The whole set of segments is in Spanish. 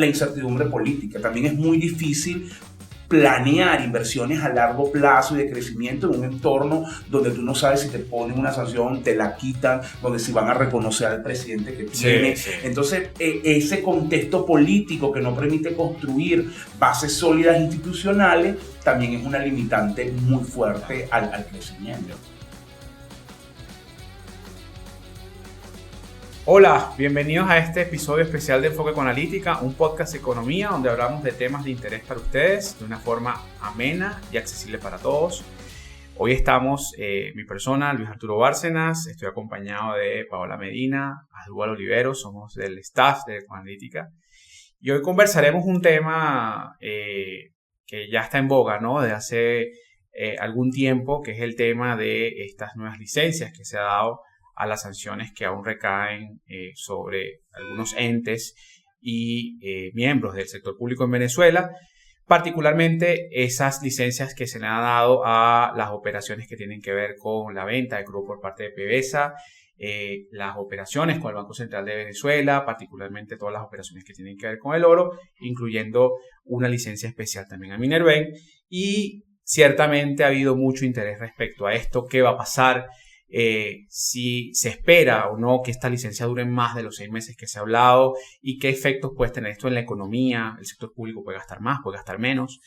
La incertidumbre política. También es muy difícil planear inversiones a largo plazo y de crecimiento en un entorno donde tú no sabes si te ponen una sanción, te la quitan, donde si van a reconocer al presidente que tiene. Sí. Entonces, ese contexto político que no permite construir bases sólidas institucionales también es una limitante muy fuerte al crecimiento. Hola, bienvenidos a este episodio especial de Enfoque Ecoanalítica, un podcast de economía donde hablamos de temas de interés para ustedes de una forma amena y accesible para todos. Hoy estamos, mi persona, Luis Arturo Bárcenas, estoy acompañado de Paola Medina, Asdrúbal Olivero, somos del staff de Ecoanalítica. Y hoy conversaremos un tema que ya está en boga, ¿no? De hace algún tiempo, que es el tema de estas nuevas licencias que se ha dado a las sanciones que aún recaen sobre algunos entes y miembros del sector público en Venezuela, particularmente esas licencias que se le han dado a las operaciones que tienen que ver con la venta de crudo por parte de PDVSA, las operaciones con el Banco Central de Venezuela, particularmente todas las operaciones que tienen que ver con el oro, incluyendo una licencia especial también a Minerven, y ciertamente ha habido mucho interés respecto a esto, qué va a pasar, si se espera o no que esta licencia dure más de los 6 meses que se ha hablado y qué efectos puede tener esto en la economía. El sector público puede gastar más, puede gastar menos,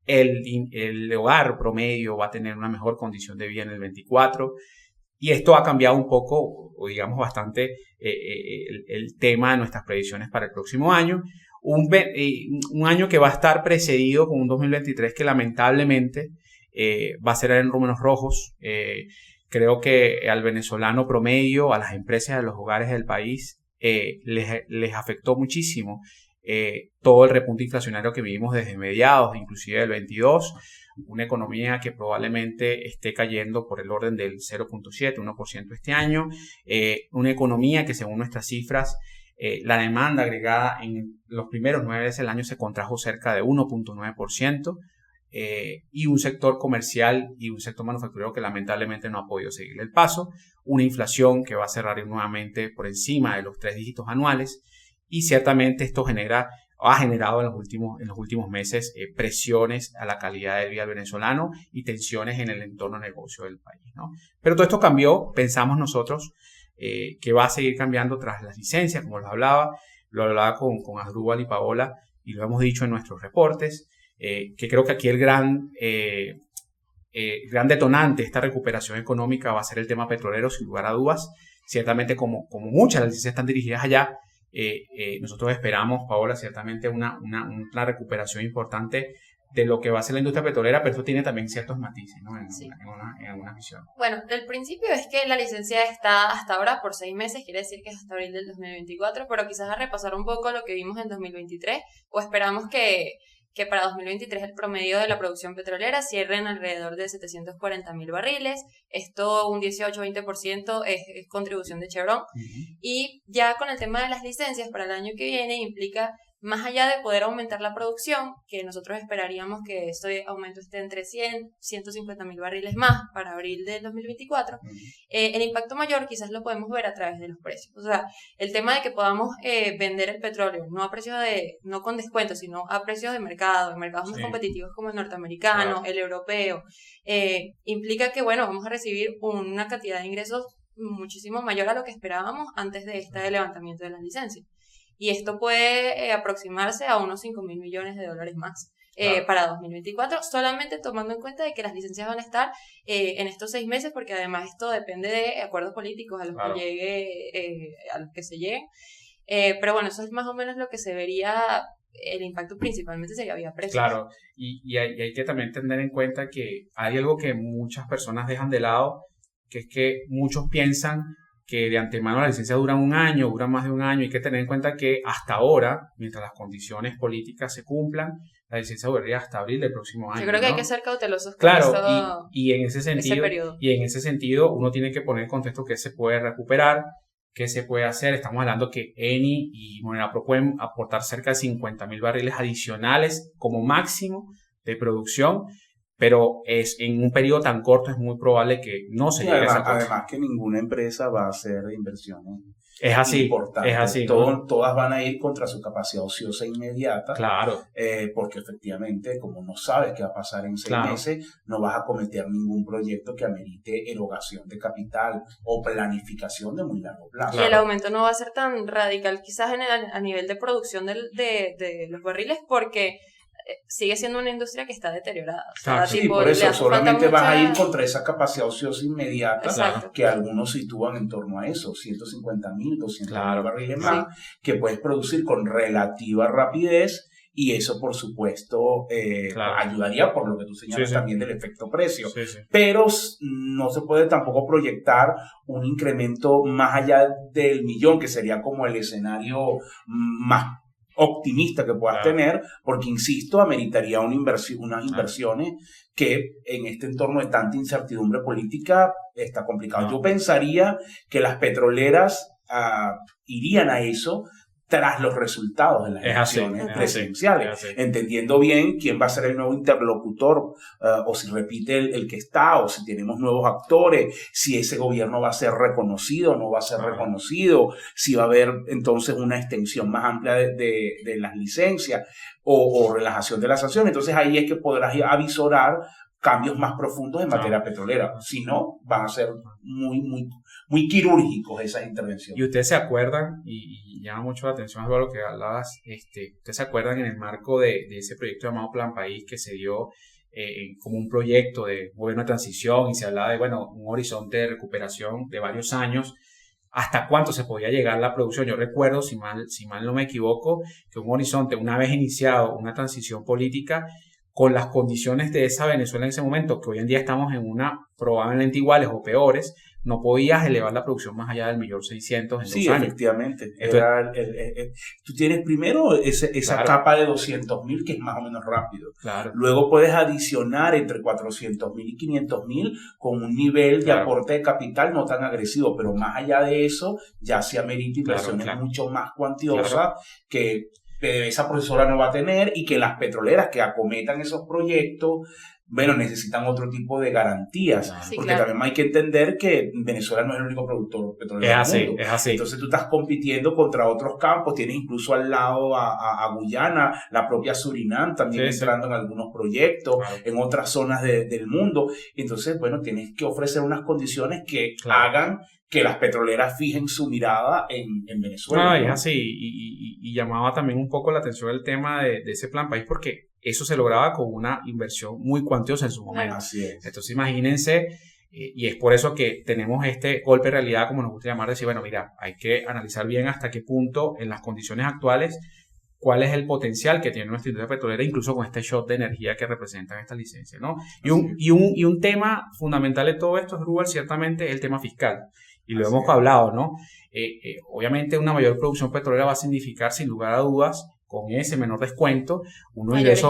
el hogar promedio va a tener una mejor condición de vida en el 24 y esto ha cambiado un poco o digamos bastante el tema de nuestras previsiones para el próximo año. Un año que va a estar precedido con un 2023 que lamentablemente va a ser en números rojos. Creo que al venezolano promedio, a las empresas, a los hogares del país, les afectó muchísimo todo el repunte inflacionario que vivimos desde mediados, inclusive del 22, una economía que probablemente esté cayendo por el orden del 0.7, 1% este año, una economía que según nuestras cifras, la demanda agregada en los primeros 9 meses del año se contrajo cerca de 1.9%, y un sector comercial y un sector manufacturero que lamentablemente no ha podido seguir el paso, una inflación que va a cerrar nuevamente por encima de los 3 dígitos anuales y ciertamente esto ha generado en los últimos meses presiones a la calidad de vida del venezolano y tensiones en el entorno de negocio del país, ¿no? Pero todo esto cambió, pensamos nosotros que va a seguir cambiando tras las licencias, como lo hablaba con Asdrúbal y Paola y lo hemos dicho en nuestros reportes. Que creo que aquí el gran detonante de esta recuperación económica va a ser el tema petrolero, sin lugar a dudas. Ciertamente, como muchas de las licencias están dirigidas allá, nosotros esperamos, Paola, ciertamente una recuperación importante de lo que va a ser la industria petrolera, pero esto tiene también ciertos matices, ¿no? En alguna visión. Bueno, el principio es que la licencia está hasta ahora por 6 meses, quiere decir que es hasta abril del 2024, pero quizás a repasar un poco lo que vimos en 2023, o esperamos que para 2023 el promedio de la producción petrolera cierre en alrededor de 740.000 barriles. Esto un 18-20% es contribución de Chevron. Uh-huh. Y ya con el tema de las licencias para el año que viene implica, más allá de poder aumentar la producción, que nosotros esperaríamos que este aumento esté entre 150.000 barriles más para abril del 2024, el impacto mayor quizás lo podemos ver a través de los precios. O sea, el tema de que podamos vender el petróleo no a precios no con descuento, sino a precios de mercado, en mercados más competitivos como el norteamericano, el europeo, implica que, bueno, vamos a recibir una cantidad de ingresos muchísimo mayor a lo que esperábamos antes de este levantamiento de las licencias. Y esto puede aproximarse a unos 5.000 millones de dólares más para 2024, solamente tomando en cuenta de que las licencias van a estar en estos 6 meses, porque además esto depende de acuerdos políticos a los que se lleguen. Pero bueno, eso es más o menos lo que se vería. El impacto principalmente sería vía precios. Claro, y hay que también tener en cuenta que hay algo que muchas personas dejan de lado, que es que muchos piensan que de antemano las licencias duran un año, duran más de un año. Hay que tener en cuenta que hasta ahora, mientras las condiciones políticas se cumplan, la licencia duraría hasta abril del próximo año. Yo creo que hay que ser cautelosos con claro, y en ese sentido uno tiene que poner en contexto que se puede recuperar, qué se puede hacer. Estamos hablando que Eni y Monerapro pueden aportar cerca de 50.000 barriles adicionales como máximo de producción, pero en un periodo tan corto es muy probable que no se llegue a esa cosa. Además que ninguna empresa va a hacer inversiones Es así, importante. es así, ¿no? Todas van a ir contra su capacidad ociosa inmediata. Claro. Porque efectivamente, como no sabes qué va a pasar en 6 Claro. meses, no vas a cometer ningún proyecto que amerite erogación de capital o planificación de muy largo plazo. Y el aumento no va a ser tan radical quizás a nivel de producción de los barriles, porque sigue siendo una industria que está deteriorada. O sea, Claro, Sí, tipo, por le eso hace solamente falta vas a ir mucha- contra esa capacidad ociosa inmediata Exacto. que algunos sitúan en torno a eso, 150.000, 200.000 Claro. barriles más, que puedes producir con relativa rapidez. Y eso, por supuesto, Claro. ayudaría por lo que tú señalas Sí. también del efecto precio. Sí, sí. Pero no se puede tampoco proyectar un incremento más allá del 1.000.000, que sería como el escenario más optimista que puedas Claro. tener, porque, insisto, ameritaría unas inversiones que en este entorno de tanta incertidumbre política está complicado. No. Yo pensaría que las petroleras irían a eso tras los resultados de las Es así, elecciones es así, presidenciales, es así. entendiendo bien quién va a ser el nuevo interlocutor, o si repite el que está, o si tenemos nuevos actores, si ese gobierno va a ser reconocido o no va a ser reconocido, si va a haber entonces una extensión más amplia de las licencias o relajación de las sanciones. Entonces ahí es que podrás avisorar cambios más profundos en materia petrolera. Si no, van a ser muy quirúrgicos esas intervenciones. Y ustedes se acuerdan, y llama mucho la atención a lo que hablabas, ustedes se acuerdan en el marco de ese proyecto llamado Plan País, que se dio como un proyecto de gobierno de transición, y se hablaba de, bueno, un horizonte de recuperación de varios años, hasta cuánto se podía llegar la producción. Yo recuerdo, si mal no me equivoco, que un horizonte, una vez iniciado una transición política, con las condiciones de esa Venezuela en ese momento, que hoy en día estamos en una probablemente iguales o peores, no podías elevar la producción más allá del 1.600.000 en 2 Sí, años. efectivamente. Entonces, Tú tienes primero esa claro, capa de 200.000, que es más o menos rápido. claro, Luego puedes adicionar entre 400.000 y 500.000 con un nivel de claro, aporte de capital no tan agresivo, pero más allá de eso ya se amerita claro, inversiones claro, mucho más cuantiosas claro, que esa profesora no va a tener, y que las petroleras que acometan esos proyectos, bueno, necesitan otro tipo de garantías, claro. Sí, porque claro. también hay que entender que Venezuela no es el único productor petrolero Es del así, mundo. es así. Entonces tú estás compitiendo contra otros campos, tienes incluso al lado a Guyana, la propia Surinam también Sí, sí. entrando en algunos proyectos, Claro. en otras zonas del mundo. Entonces, bueno, tienes que ofrecer unas condiciones que Claro. hagan que las petroleras fijen su mirada en Venezuela. No, es ¿no? así, y llamaba también un poco la atención el tema de ese Plan País, porque eso se lograba con una inversión muy cuantiosa en su momento. Así es. Entonces imagínense, y es por eso que tenemos este golpe de realidad, como nos gusta llamar, decir, bueno, mira, hay que analizar bien hasta qué punto, en las condiciones actuales, cuál es el potencial que tiene nuestra industria petrolera, incluso con este shot de energía que representan estas licencias, ¿no? Y un tema fundamental de todo esto, Rubal, ciertamente es el tema fiscal. Y lo Así hemos es. hablado, ¿no? Obviamente una mayor producción petrolera va a significar, sin lugar a dudas, con ese menor descuento, mayores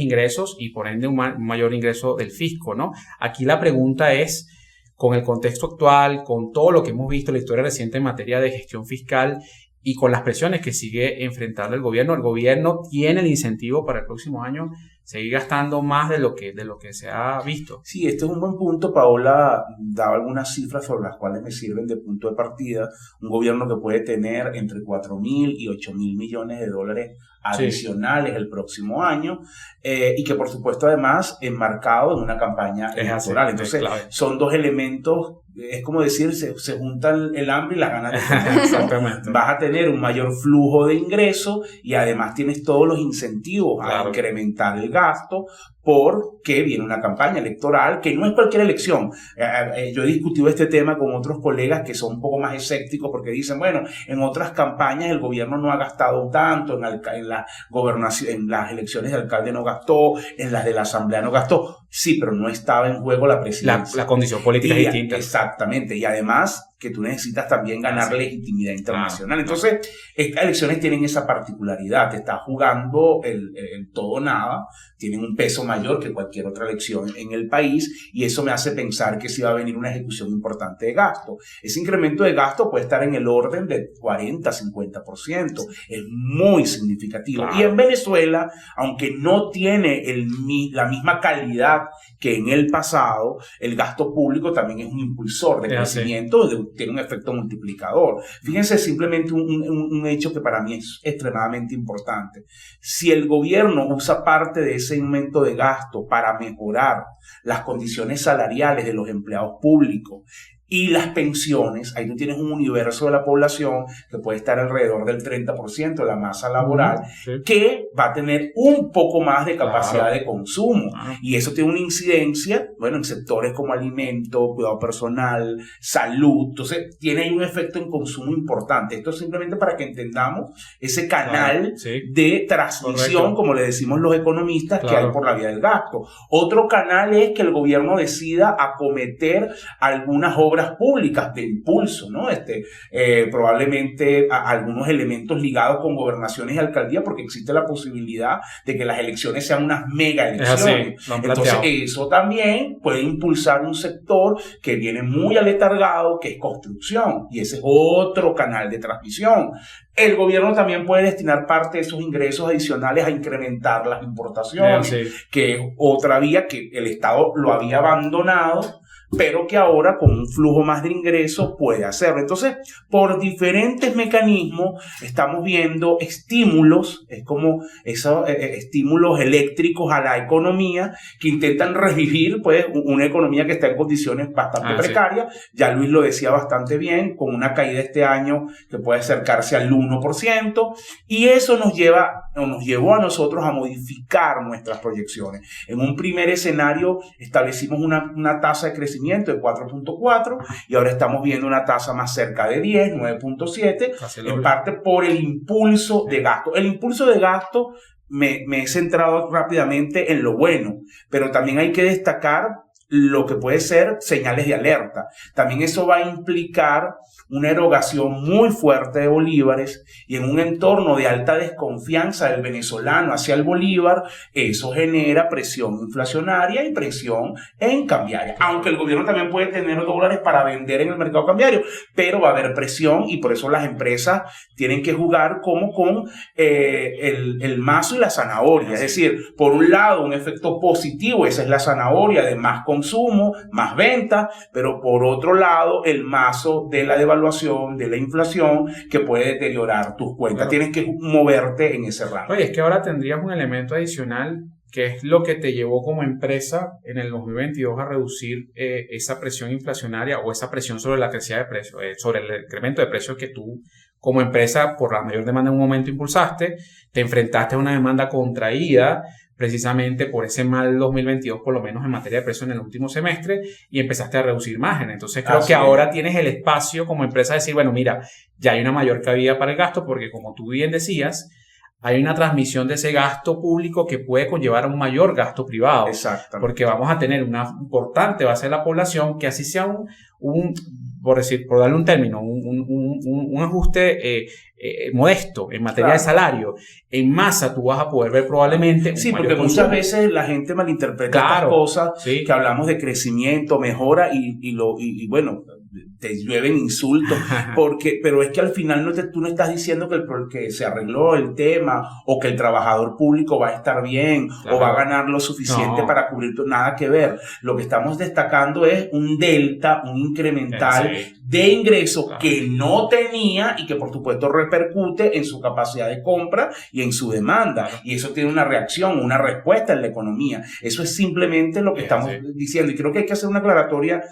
ingresos y por ende un mayor ingreso del fisco, ¿no? Aquí la pregunta es, con el contexto actual, con todo lo que hemos visto en la historia reciente en materia de gestión fiscal y con las presiones que sigue enfrentando el gobierno tiene el incentivo para el próximo año seguir gastando más de lo que se ha visto. Sí, este es un buen punto. Paola daba algunas cifras sobre las cuales me sirven de punto de partida. Un gobierno que puede tener entre 4.000 y 8.000 millones de dólares adicionales el próximo año, y que por supuesto además enmarcado en una campaña electoral. Entonces son dos elementos, es como decir, se juntan el hambre y las ganas de comer. Exactamente. Vas a tener un mayor flujo de ingresos y además tienes todos los incentivos a incrementar el gasto, porque viene una campaña electoral que no es cualquier elección. Yo he discutido este tema con otros colegas que son un poco más escépticos porque dicen, bueno, en otras campañas el gobierno no ha gastado tanto, en la gobernación, en las elecciones de alcalde no gastó, en las de la asamblea no gastó. Sí, pero no estaba en juego la presidencia. La condición política es distinta. Exactamente, y además que tú necesitas también ganar legitimidad internacional. Entonces, estas elecciones tienen esa particularidad, te estás jugando el todo o nada, tienen un peso mayor que cualquier otra elección en el país, y eso me hace pensar que sí va a venir una ejecución importante de gasto. Ese incremento de gasto puede estar en el orden de 40-50%, es muy significativo. Claro. Y en Venezuela, aunque no tiene la misma calidad que en el pasado, el gasto público también es un impulsor de crecimiento de tiene un efecto multiplicador. Fíjense simplemente un hecho que para mí es extremadamente importante. Si el gobierno usa parte de ese aumento de gasto para mejorar las condiciones salariales de los empleados públicos y las pensiones, ahí tú tienes un universo de la población que puede estar alrededor del 30% de la masa laboral, que va a tener un poco más de capacidad de consumo. Y eso tiene una incidencia, bueno, en sectores como alimentos, cuidado personal, salud. Entonces, tiene ahí un efecto en consumo importante. Esto es simplemente para que entendamos ese canal de transmisión, como le decimos los economistas, que hay por la vía del gasto. Otro canal es que el gobierno decida acometer algunas obras públicas de impulso, ¿no? Probablemente algunos elementos ligados con gobernaciones y alcaldías, porque existe la posibilidad de que las elecciones sean unas mega elecciones. Entonces, eso también puede impulsar un sector que viene muy aletargado, que es construcción, y ese es otro canal de transmisión. El gobierno también puede destinar parte de sus ingresos adicionales a incrementar las importaciones, que es otra vía que el Estado lo había abandonado, pero que ahora con un flujo más de ingresos puede hacerlo. Entonces, por diferentes mecanismos estamos viendo estímulos, es como esos estímulos eléctricos a la economía que intentan revivir pues una economía que está en condiciones bastante precarias. Ya Luis lo decía bastante bien, con una caída este año que puede acercarse al 1%, y eso nos llevó a nosotros a modificar nuestras proyecciones. En un primer escenario establecimos una tasa de crecimiento de 4.4 y ahora estamos viendo una tasa más cerca de 10, 9.7, en parte por el impulso de gasto. El impulso de gasto me he centrado rápidamente en lo bueno, pero también hay que destacar lo que puede ser señales de alerta. También eso va a implicar una erogación muy fuerte de bolívares, y en un entorno de alta desconfianza del venezolano hacia el bolívar, eso genera presión inflacionaria y presión en cambiaria. Aunque el gobierno también puede tener dólares para vender en el mercado cambiario, pero va a haber presión, y por eso las empresas tienen que jugar como con el mazo y la zanahoria. Es decir, por un lado un efecto positivo, esa es la zanahoria de más consumo, más ventas, pero por otro lado el mazo de la devaluación, de la inflación, que puede deteriorar tus cuentas. Tienes que moverte en ese rango. Oye, es que ahora tendrías un elemento adicional, que es lo que te llevó como empresa en el 2022 a reducir esa presión inflacionaria o esa presión sobre la crecida de precios, sobre el incremento de precios que tú como empresa, por la mayor demanda en un momento impulsaste. Te enfrentaste a una demanda contraída precisamente por ese mal 2022, por lo menos en materia de precios en el último semestre, y empezaste a reducir márgenes. Entonces creo que ahora tienes el espacio como empresa de decir, bueno, mira, ya hay una mayor cabida para el gasto, porque como tú bien decías, hay una transmisión de ese gasto público que puede conllevar a un mayor gasto privado. Exacto. Porque vamos a tener una importante base de la población que así sea por darle un término, un ajuste modesto en materia de salario, en masa tú vas a poder ver probablemente... Sí, porque muchas veces la gente malinterpreta estas cosas, que hablamos de crecimiento, mejora y bueno, te llueven insultos, pero es que al final tú no estás diciendo que se arregló el tema, o que el trabajador público va a estar bien, o va a ganar lo suficiente para cubrir nada que ver. Lo que estamos destacando es un delta, un incremental de ingresos que no tenía, y que por supuesto repercute en su capacidad de compra y en su demanda. Y eso tiene una reacción, una respuesta en la economía. Eso es simplemente lo que estamos diciendo. Y creo que hay que hacer una aclaratoria.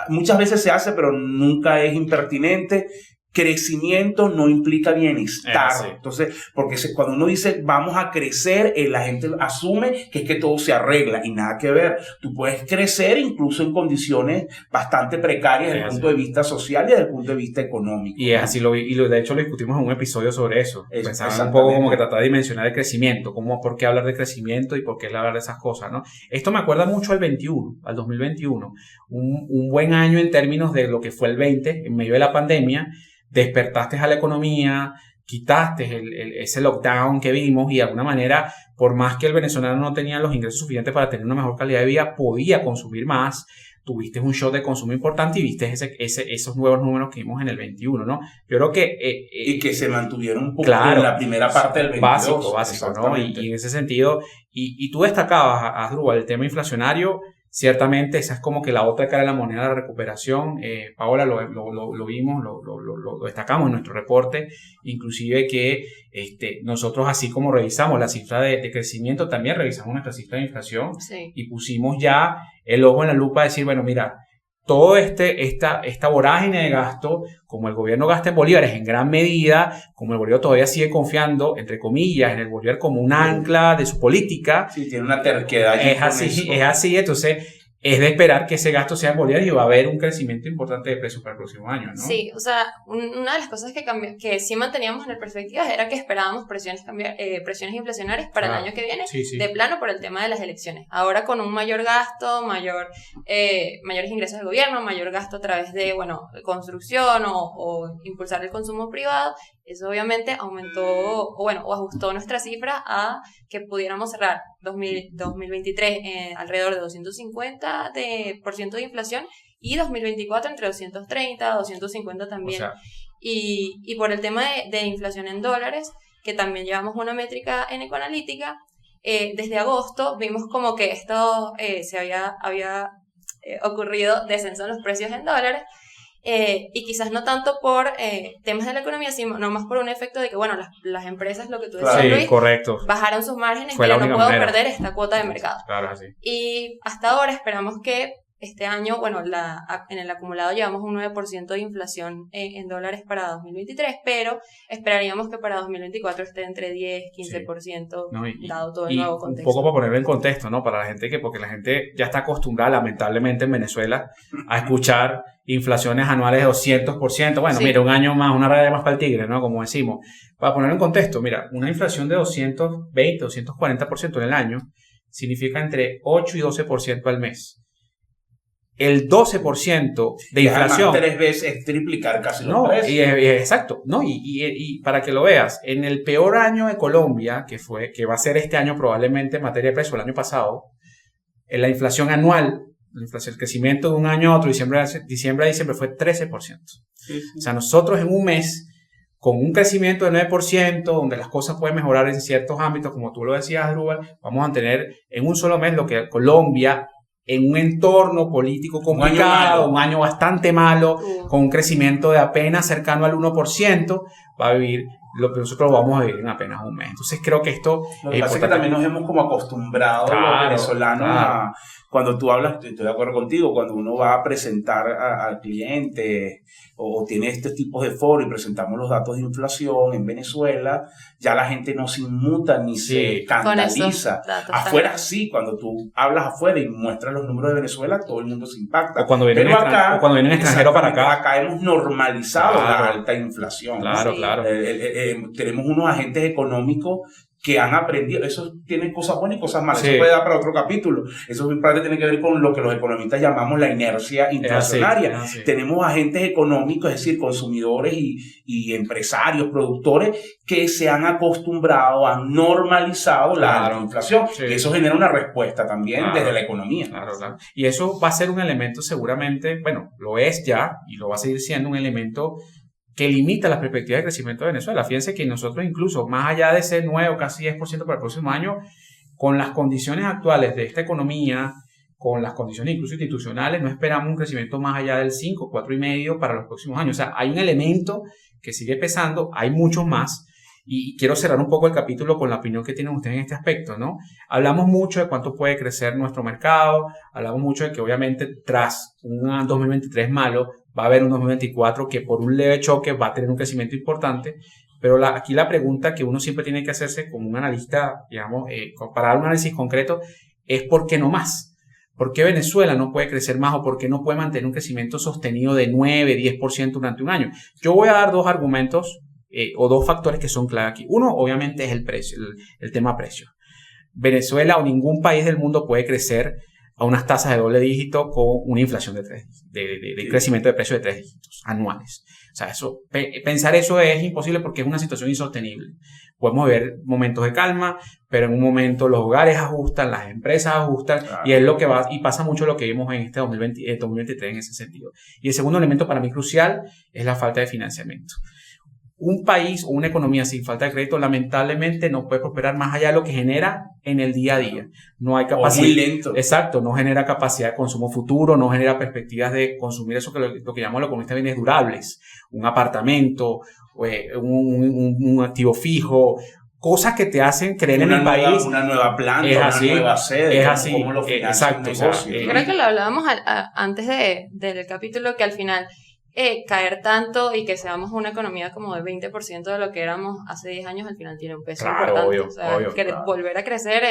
Muchas veces se hace, pero nunca es impertinente. Crecimiento no implica bienestar. Entonces, porque cuando uno dice vamos a crecer, la gente asume que es que todo se arregla, y nada que ver. Tú puedes crecer incluso en condiciones bastante precarias desde el punto de vista social y desde el punto de vista económico. Y es así, de hecho lo discutimos en un episodio sobre eso. Pensaba un poco como que tratar de dimensionar el crecimiento, por qué hablar de crecimiento y por qué hablar de esas cosas, ¿no? Esto me acuerda mucho al 2021, un buen año en términos de lo que fue el 20, en medio de la pandemia. Despertaste a la economía, quitaste ese lockdown que vimos, y de alguna manera, por más que el venezolano no tenía los ingresos suficientes para tener una mejor calidad de vida, podía consumir más. Tuviste un shock de consumo importante y viste esos nuevos números que vimos en el 21, ¿no? Yo creo que... y que se mantuvieron un poco en la primera parte del 22. Básico, ¿no? Y en ese sentido, y tú destacabas, Asdrúbal, el tema inflacionario. Ciertamente esa es como que la otra cara de la moneda de la recuperación. Paola, lo vimos, lo destacamos en nuestro reporte, inclusive que nosotros, así como revisamos la cifra de crecimiento, también revisamos nuestra cifra de inflación, Sí. y pusimos ya el ojo en la lupa de decir, bueno, mira, todo esta vorágine de gasto, como el gobierno gasta en bolívares en gran medida, como el gobierno todavía sigue confiando, entre comillas, en el bolívar como un ancla de su política. Sí, tiene una terquedad. Es así, entonces es de esperar que ese gasto sea en bolívares y va a haber un crecimiento importante de precios para el próximo año, ¿no? Sí, o sea, una de las cosas que cambió, que sí manteníamos en el perspectiva, era que esperábamos presiones inflacionarias para el año que viene, de plano por el tema de las elecciones. Ahora con un mayor gasto, mayores ingresos del gobierno, mayor gasto a través de, construcción o impulsar el consumo privado, eso obviamente aumentó o ajustó nuestra cifra a que pudiéramos cerrar 2023 alrededor de 250% de inflación y 2024 entre 230, 250 también. O sea, y por el tema de inflación en dólares, que también llevamos una métrica en Ecoanalítica, desde agosto vimos como que esto se había ocurrido descenso en los precios en dólares. Y quizás no tanto por temas de la economía, sino más por un efecto de que, las empresas, lo que tú decías, Luis, correcto, bajaron sus márgenes, pero no puedo perder esta cuota de mercado. Claro, así. Y hasta ahora esperamos que este año, en el acumulado llevamos un 9% de inflación en dólares para 2023, pero esperaríamos que para 2024 esté entre 10 y 15%, dado todo el nuevo contexto. Un poco para ponerlo en contexto, ¿no? Para la gente porque la gente ya está acostumbrada, lamentablemente en Venezuela, a escuchar inflaciones anuales de 200%. Mira, un año más, una raya más para el tigre, ¿no? Como decimos. Para ponerlo en contexto, mira, una inflación de 220, 240% en el año significa entre 8 y 12% al mes. El 12% de inflación. 3 veces es triplicar casi los precios. Exacto. No, y para que lo veas, en el peor año de Colombia, que va a ser este año probablemente en materia de precio, el año pasado, en la inflación anual, el crecimiento de un año a otro, diciembre a diciembre, fue 13%. Sí. O sea, nosotros en un mes, con un crecimiento del 9%, donde las cosas pueden mejorar en ciertos ámbitos, como tú lo decías, Asdrúbal, vamos a tener en un solo mes lo que Colombia, en un entorno político complicado, un año bastante malo, con un crecimiento de apenas cercano al 1%, va a vivir lo que nosotros vamos a vivir en apenas un mes. Entonces creo que esto... Lo que pasa es que también nos hemos como acostumbrado los venezolanos a... Cuando tú hablas, estoy de acuerdo contigo, cuando uno va a presentar al cliente o tiene este tipo de foro y presentamos los datos de inflación en Venezuela, ya la gente no se inmuta ni se escandaliza. Afuera sí, cuando tú hablas afuera y muestras los números de Venezuela, todo el mundo se impacta. O cuando viene un extranjero para acá. Acá hemos normalizado la alta inflación. Claro, claro. Tenemos unos agentes económicos que han aprendido, eso tiene cosas buenas y cosas malas, sí. Eso puede dar para otro capítulo, eso en parte tiene que ver con lo que los economistas llamamos la inercia inflacionaria. Tenemos agentes económicos, es decir, consumidores y empresarios, productores, que se han acostumbrado, han normalizado la alta inflación, y eso genera una respuesta también desde la economía. Claro. Y eso va a ser un elemento seguramente, lo es ya, y lo va a seguir siendo un elemento que limita las perspectivas de crecimiento de Venezuela. Fíjense que nosotros incluso, más allá de ese 9 o casi 10% para el próximo año, con las condiciones actuales de esta economía, con las condiciones incluso institucionales, no esperamos un crecimiento más allá del 5, 4,5% para los próximos años. O sea, hay un elemento que sigue pesando, hay muchos más, y quiero cerrar un poco el capítulo con la opinión que tienen ustedes en este aspecto, ¿no? Hablamos mucho de cuánto puede crecer nuestro mercado, hablamos mucho de que obviamente tras un 2023 malo, va a haber un 2024 que por un leve choque va a tener un crecimiento importante, pero aquí la pregunta que uno siempre tiene que hacerse como un analista, para dar un análisis concreto, es ¿por qué no más? ¿Por qué Venezuela no puede crecer más o por qué no puede mantener un crecimiento sostenido de 9, 10% durante un año? Yo voy a dar dos argumentos o dos factores que son clave aquí. Uno, obviamente, es el precio, el tema precio. Venezuela o ningún país del mundo puede crecer a unas tasas de doble dígito con una inflación de crecimiento de precios de 3 dígitos anuales. O sea, pensar eso es imposible porque es una situación insostenible. Podemos ver momentos de calma, pero en un momento los hogares ajustan, las empresas ajustan, y es lo que pasa mucho lo que vimos en este 2023 en ese sentido. Y el segundo elemento para mí crucial es la falta de financiamiento. Un país o una economía sin falta de crédito lamentablemente no puede prosperar más allá de lo que genera en el día a día. No hay O capacidad. muy lento. Exacto, no genera capacidad de consumo futuro, no genera perspectivas de consumir eso que lo que llamamos los economistas bienes durables, un apartamento, un activo fijo, cosas que te hacen creer en el país. Una nueva planta, es así, una nueva sede, es así, cómo lo financia exacto, un o sea, negocio. Creo que lo hablábamos antes del capítulo, que al final caer tanto y que seamos una economía como de 20% de lo que éramos hace 10 años, al final tiene un peso Claro, importante. obvio, o sea, obvio, claro. Volver a crecer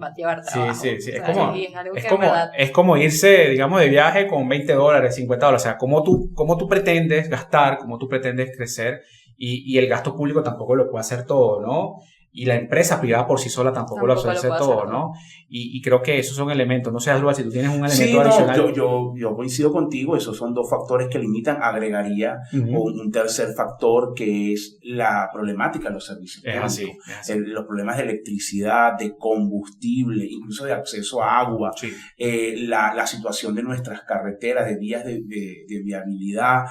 va a llevar trabajo. Sí. O sea, es algo Es que como, en verdad, es como irse, digamos, de viaje con $20, $50. O sea, cómo tú pretendes gastar, cómo tú pretendes crecer, y el gasto público tampoco lo puede hacer todo, ¿no? Y la empresa privada por sí sola tampoco lo puede hacer todo, ¿no? Y creo que esos son elementos. No sé, Asdrúbal, si tú tienes un elemento Sí, adicional. yo coincido contigo, esos son dos factores que limitan. Agregaría un tercer factor, que es la problemática de los servicios Es públicos. así, es así. Los problemas de electricidad, de combustible, incluso de acceso a agua, Sí. la situación de nuestras carreteras, de vías de viabilidad,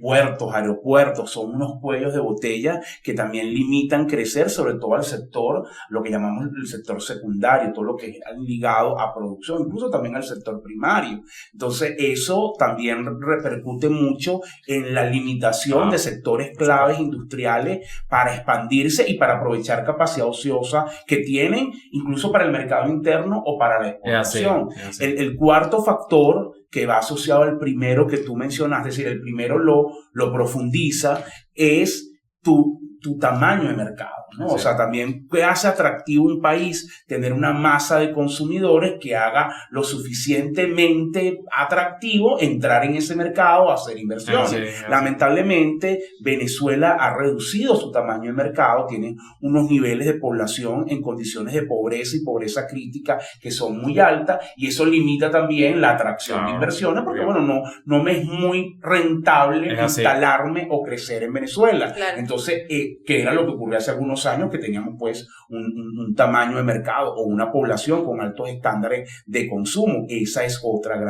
puertos, aeropuertos, son unos cuellos de botella que también limitan crecer, sobre todo al sector, lo que llamamos el sector secundario, todo lo que es ligado a producción, incluso también al sector primario. Entonces, eso también repercute mucho en la limitación de sectores claves industriales para expandirse y para aprovechar capacidad ociosa que tienen, incluso para el mercado interno o para la exportación. Es así. El cuarto factor, que va asociado al primero que tú mencionaste, es decir, el primero lo profundiza, es tu tamaño de mercado, ¿no? Sí. O sea, también que hace atractivo un país tener una masa de consumidores que haga lo suficientemente atractivo entrar en ese mercado, hacer inversiones. Sí. Lamentablemente, Venezuela ha reducido su tamaño de mercado, tiene unos niveles de población en condiciones de pobreza y pobreza crítica que son muy altas, y eso limita también la atracción de inversiones, porque bueno, no me es muy rentable instalarme o crecer en Venezuela. Claro. Entonces, que era lo que ocurrió hace algunos años, que teníamos pues un tamaño de mercado o una población con altos estándares de consumo. Esa es otra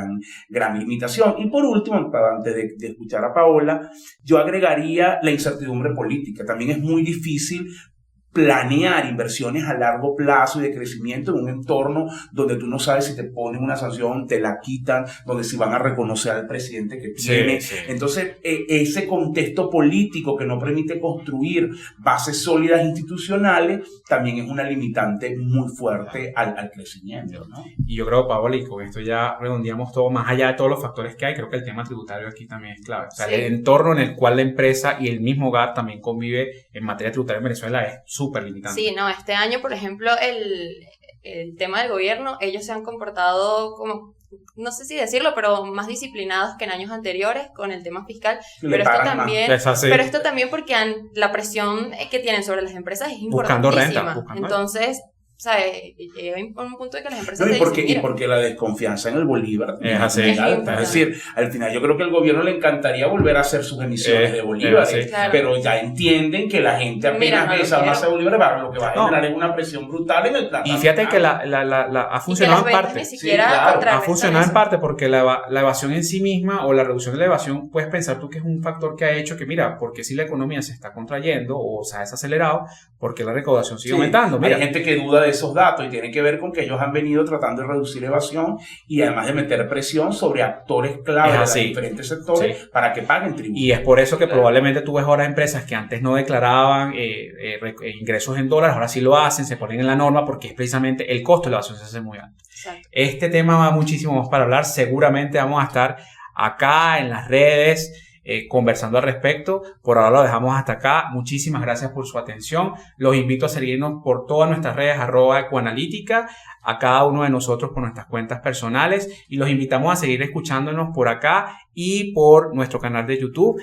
gran limitación. Y por último, antes de escuchar a Paola, yo agregaría la incertidumbre política. También es muy difícil planear inversiones a largo plazo y de crecimiento en un entorno donde tú no sabes si te ponen una sanción, te la quitan, donde si van a reconocer al presidente que tiene. Sí. Entonces, ese contexto político que no permite construir bases sólidas institucionales también es una limitante muy fuerte al crecimiento, ¿no? Y yo creo, Paola, y con esto ya redondeamos todo, más allá de todos los factores que hay, creo que el tema tributario aquí también es clave. O sea, el entorno en el cual la empresa y el mismo hogar también convive en materia tributaria en Venezuela es súper limitante. Sí, no, este año, por ejemplo, el tema del gobierno, ellos se han comportado como, no sé si decirlo, pero más disciplinados que en años anteriores con el tema fiscal. Pero esto también porque la presión que tienen sobre las empresas es importantísima. Buscando renta. Entonces, ¿sabes? Llega a un punto de que las empresas y porque la desconfianza en el bolívar es así. Es decir, al final yo creo que al gobierno le encantaría volver a hacer sus emisiones de bolívares, claro. pero ya entienden que la gente apenas ve esa masa de bolívares, lo que va a generar es una presión brutal en el plan. Y fíjate que ha funcionado en parte. Ha funcionado en parte porque la evasión en sí misma o la reducción de la evasión, puedes pensar tú que es un factor que ha hecho que, mira, porque si la economía se está contrayendo o se ha desacelerado, porque la recaudación sigue aumentando. Mira, hay gente que duda de esos datos y tiene que ver con que ellos han venido tratando de reducir evasión y además de meter presión sobre actores clave de los diferentes sectores para que paguen tributos. Y es por eso que probablemente tú ves ahora empresas que antes no declaraban ingresos en dólares, ahora sí lo hacen, se ponen en la norma porque es precisamente el costo de la evasión se hace muy alto. Exacto. Este tema va muchísimo más para hablar, seguramente vamos a estar acá en las redes conversando al respecto. Por ahora lo dejamos hasta acá. Muchísimas gracias por su atención. Los invito a seguirnos por todas nuestras redes @ecoanalítica, a cada uno de nosotros por nuestras cuentas personales, y los invitamos a seguir escuchándonos por acá y por nuestro canal de YouTube.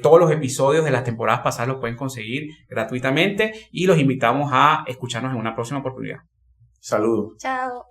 Todos los episodios de las temporadas pasadas los pueden conseguir gratuitamente y los invitamos a escucharnos en una próxima oportunidad. Saludos. Chao.